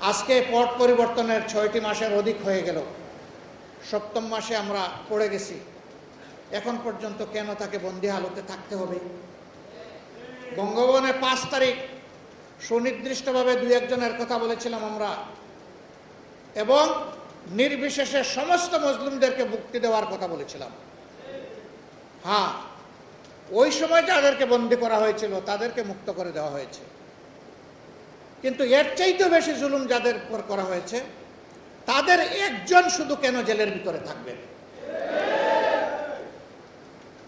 আজকে পট পরিবর্তনের 6টি মাসের অধিক হয়ে গেল, 7ম মাসে আমরা পড়ে গেছি। এখন পর্যন্ত কেন তাকে বন্দি হালতে থাকতে হবে? বঙ্গভবনে 5 তারিখ সুনির্দিষ্টভাবে 2-1 জনের কথা বলেছিলাম আমরা, এবং নির্বিশেষে সমস্ত মুসলিমদেরকে মুক্তি দেওয়ার কথা বলেছিলাম। হ্যাঁ, ওই সময় যাদেরকে বন্দি করা হয়েছিল তাদেরকে মুক্ত করে দেওয়া হয়েছে, কিন্তু এর চাইতেও বেশি জুলুম যাদের উপর করা হয়েছে তাদের একজন শুধু কেন জেলের ভিতরে থাকবেন?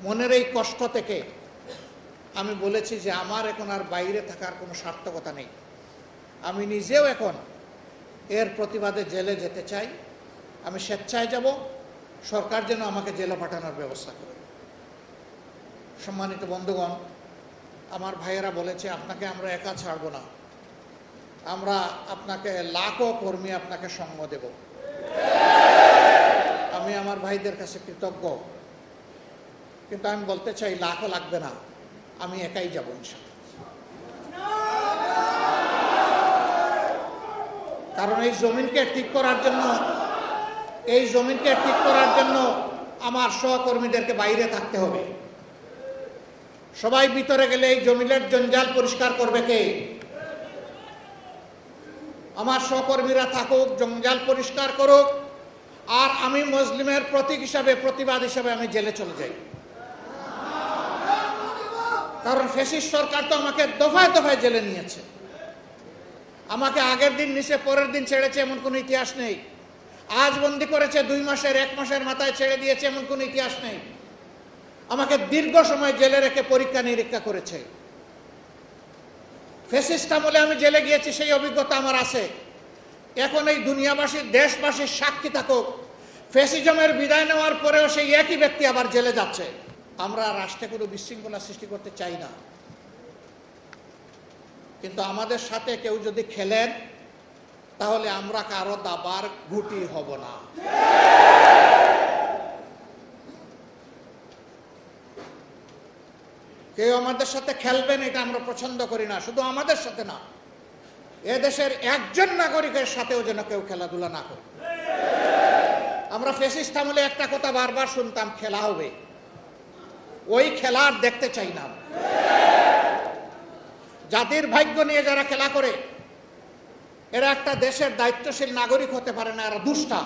মনের এই কষ্ট থেকে আমি বলেছি যে আমার এখন আর বাইরে থাকার কোনো সার্থকতা নেই। আমি নিজেও এখন এর প্রতিবাদে জেলে যেতে চাই। আমি স্বেচ্ছায় যাব, সরকার যেন আমাকে জেলে পাঠানোর ব্যবস্থা করে। সম্মানিত বন্ধুগণ, আমার ভাইয়েরা বলেছে আপনাকে আমরা একা ছাড়ব না, আমরা আপনাকে লাখো কর্মী আপনাকে সঙ্গ দেব। আমি আমার ভাইদের কাছে কৃতজ্ঞ, কিন্তু আমি বলতে চাই লাখও লাগবে না, আমি একাই যাব ইনশাআল্লাহ। কারণ এই জমিনকে ঠিক করার জন্য আমার সহকর্মীদেরকে বাইরে থাকতে হবে। সবাই ভিতরে গেলে এই জমিনের জঞ্জাল পরিষ্কার করবে কে? আমার সহকর্মীরা থাকুক, জঞ্জাল পরিষ্কার করুক, আর আমি মুসলিমের প্রতীক হিসাবে, প্রতিবাদ হিসাবে আমি জেলে চলে যাই। কারণ ফ্যাসিস্ট সরকার তো আমাকে দফায় দফায় জেলে নিয়েছে। আমাকে আগের দিন নিচে পরের দিন ছেড়েছে এমন কোনো ইতিহাস নেই। আজ বন্দি করেছে 2 মাসের, 1 মাসের মাথায় ছেড়ে দিয়েছে এমন কোনো ইতিহাস নেই। আমাকে দীর্ঘ সময় জেলে রেখে পরীক্ষা নিরীক্ষা করেছে। ফ্যাসিস্ট আমলে আমি জেলে গিয়েছি, সেই অভিজ্ঞতা আমার আছে। এখন এই দুনিয়াবাসী, দেশবাসীর সাক্ষী থাকুক, ফ্যাসিজমের বিদায় নেওয়ার পরেও সেই একই ব্যক্তি আবার জেলে যাচ্ছে। আমরা রাষ্ট্রে কোনো বিশৃঙ্খলা সৃষ্টি করতে চাই না, কিন্তু আমাদের সাথে কেউ যদি খেলেন তাহলে আমরা কারো দাবার ঘুঁটি হব না। কেউ আমাদের সাথে খেলবেন এটা আমরা পছন্দ করি না। শুধু আমাদের সাথে না, এদেশের একজন নাগরিকের সাথেও যেন কেউ খেলাধুলা না করে। আমরা ফ্যাসিস্ট আমলে একটা কথা বারবার শুনতাম, খেলা হবে। ওই খেলা আর দেখতে চাই না। জাতির ভাগ্য নিয়ে যারা খেলা করে এরা একটা দেশের দায়িত্বশীল নাগরিক হতে পারে না, এরা দুষ্টা।